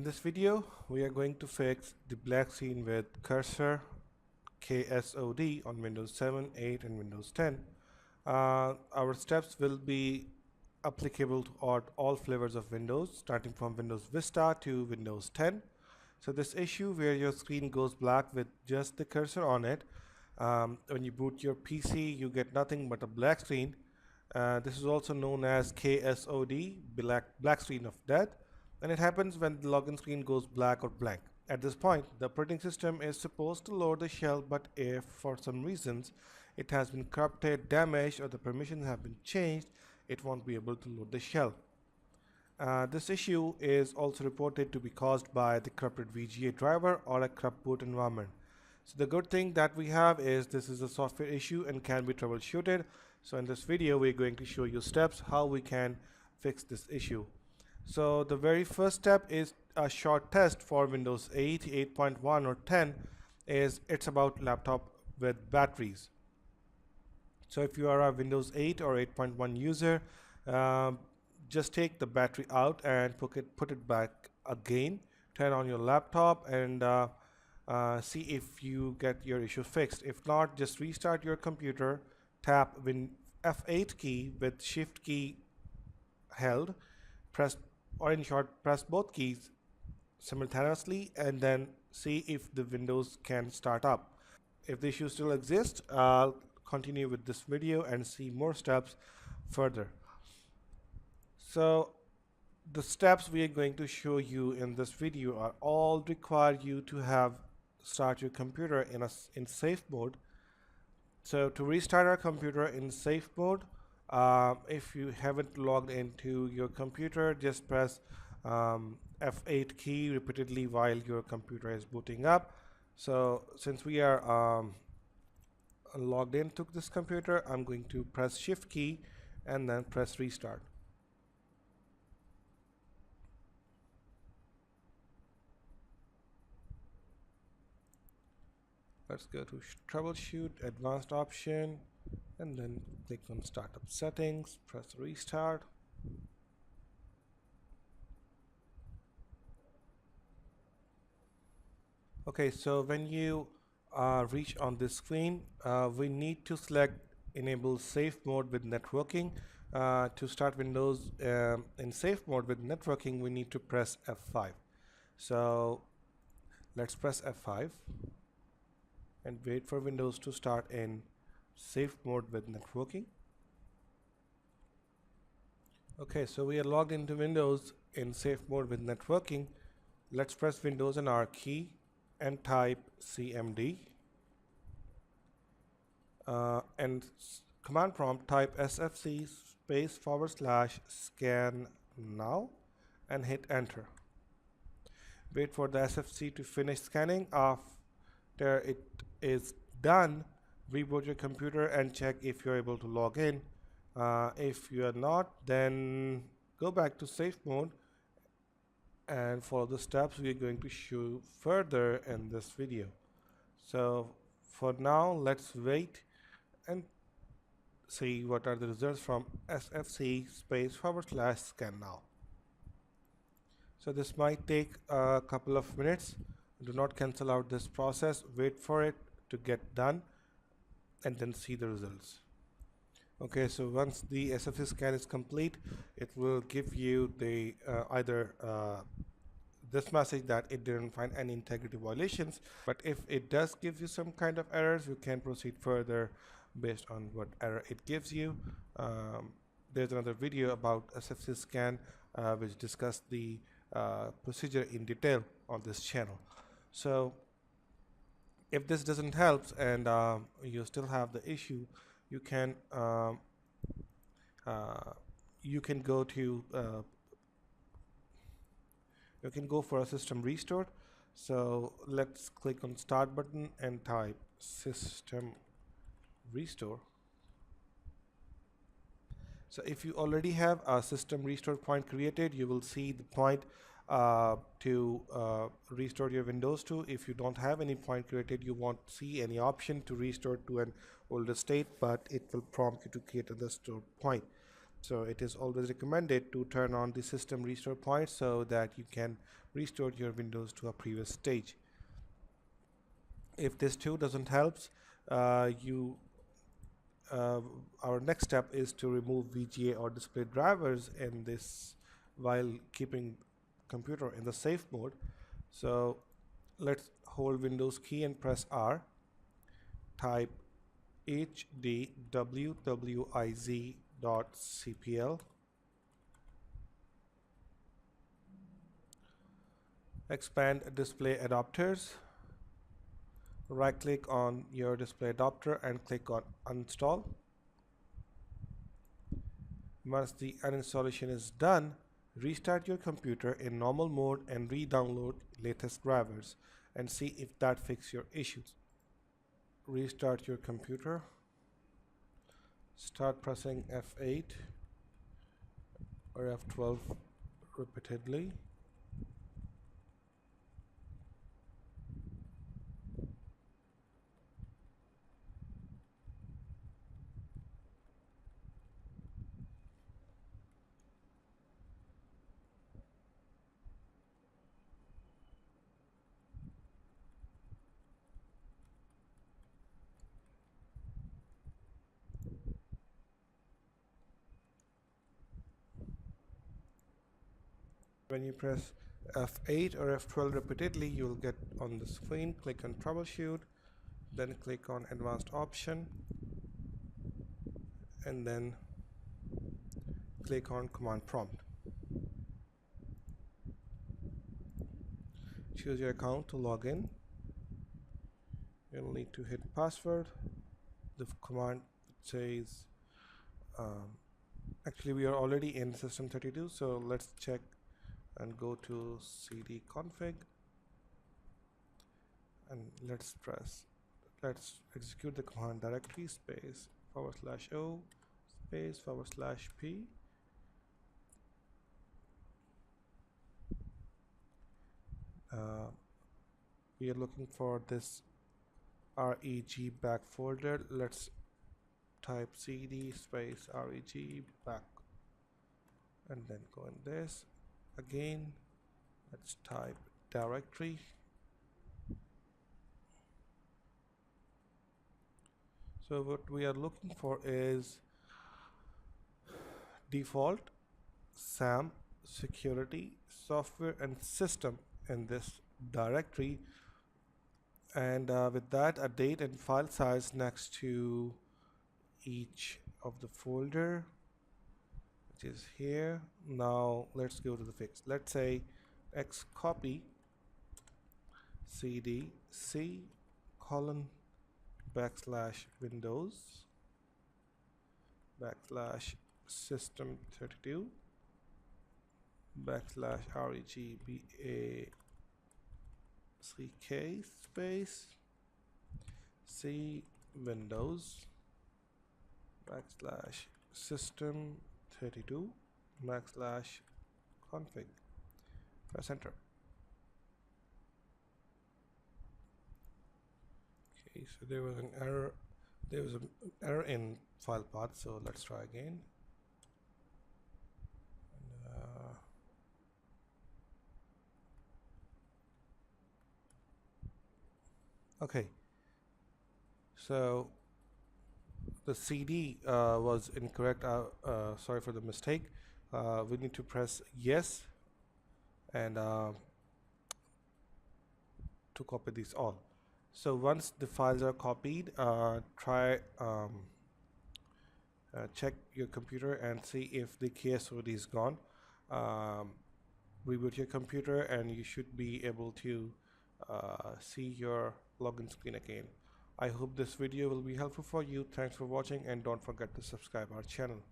In this video, we are going to fix the black screen with cursor KSOD on Windows 7, 8 and Windows 10. Our steps will be applicable to all flavors of Windows, starting from Windows Vista to Windows 10. So this issue where your screen goes black with just the cursor on it, when you boot your PC, you get nothing but a black screen. This is also known as KSOD, black screen of death. And it happens when the login screen goes black or blank. At this point, the operating system is supposed to load the shell, but if for some reasons it has been corrupted, damaged, or the permissions have been changed, it won't be able to load the shell. This issue is also reported to be caused by the corrupted VGA driver or a corrupt boot environment. So the good thing that we have is this is a software issue and can be troubleshooted. So in this video, we're going to show you steps how we can fix this issue. So the very first step is a short test for Windows 8, 8.1 or 10 it's about laptop with batteries. So if you are a Windows 8 or 8.1 user, just take the battery out and put it back again, turn on your laptop and see if you get your issue fixed. If not, just restart your computer, tap F8 key with Shift key held, press both keys simultaneously and then see if the Windows can start up. If the issue still exists, I'll continue with this video and see more steps further. So the steps we are going to show you in this video are all require you to start your computer in safe mode. So to restart our computer in safe mode, if you haven't logged into your computer, just press F8 key repeatedly while your computer is booting up. So since we are logged into this computer, I'm going to press Shift key and then press restart. Let's go to troubleshoot, advanced option, and then click on startup settings, press restart. Okay, so when you reach on this screen, we need to select enable safe mode with networking. To start Windows in safe mode with networking, we need to press F5. So let's press F5 and wait for Windows to start in safe mode with networking. Okay, so we are logged into Windows in safe mode with networking. Let's press Windows and R key and type CMD and command prompt type SFC /scan now and hit enter. Wait for the SFC to finish scanning. After it is done, reboot your computer and check if you're able to log in. If you are not, then go back to safe mode and follow the steps we are going to show further in this video. So for now, let's wait and see what are the results from SFC /scan now. So this might take a couple of minutes. Do not cancel out this process. Wait for it to get done and then see the results. Okay, so once the SFC scan is complete, it will give you the either this message that it didn't find any integrity violations, but if it does give you some kind of errors, you can proceed further based on what error it gives you. There's another video about SFC scan which discussed the procedure in detail on this channel. So if this doesn't help and you still have the issue, you can go for a system restore. So let's click on start button and type system restore. So if you already have a system restore point created, you will see the point to restore your Windows to. If you don't have any point created, you won't see any option to restore to an older state, but it will prompt you to create a restore point. So it is always recommended to turn on the system restore point so that you can restore your Windows to a previous stage. If this too doesn't help, you uh, our next step is to remove VGA or display drivers in this while keeping computer in the safe mode. So let's hold Windows key and press R. Type hdwwiz.cpl. Expand display adapters. Right click on your display adapter and click on uninstall. Once the uninstallation is done, restart your computer in normal mode and re-download latest drivers and see if that fixes your issues. Restart your computer. Start pressing F8 or F12 repeatedly. When you press F8 or F12 repeatedly, you will get on the screen. Click on troubleshoot, then click on advanced option, and then click on command prompt. Choose your account to log in. You'll need to hit password. The command says actually we are already in system32, so let's check and go to cd config and let's execute the command directory space /o space /p. We are looking for this reg back folder. Let's type cd space reg back and then go in this. Again, let's type directory. So what we are looking for is default, SAM, security, software and system in this directory, and with that a date and file size next to each of the folder, which is here. Now let's go to the fix. Let's say x copy cd c colon /windows /system32 /regback space c windows /system32 /config. Press enter. Okay, so there was an error. There was an error in file path, so let's try again. Okay, so the CD was incorrect. Sorry for the mistake. We need to press yes and to copy these all. So once the files are copied, check your computer and see if the KSOD is gone. Reboot your computer and you should be able to see your login screen again. I hope this video will be helpful for you. Thanks for watching and don't forget to subscribe our channel.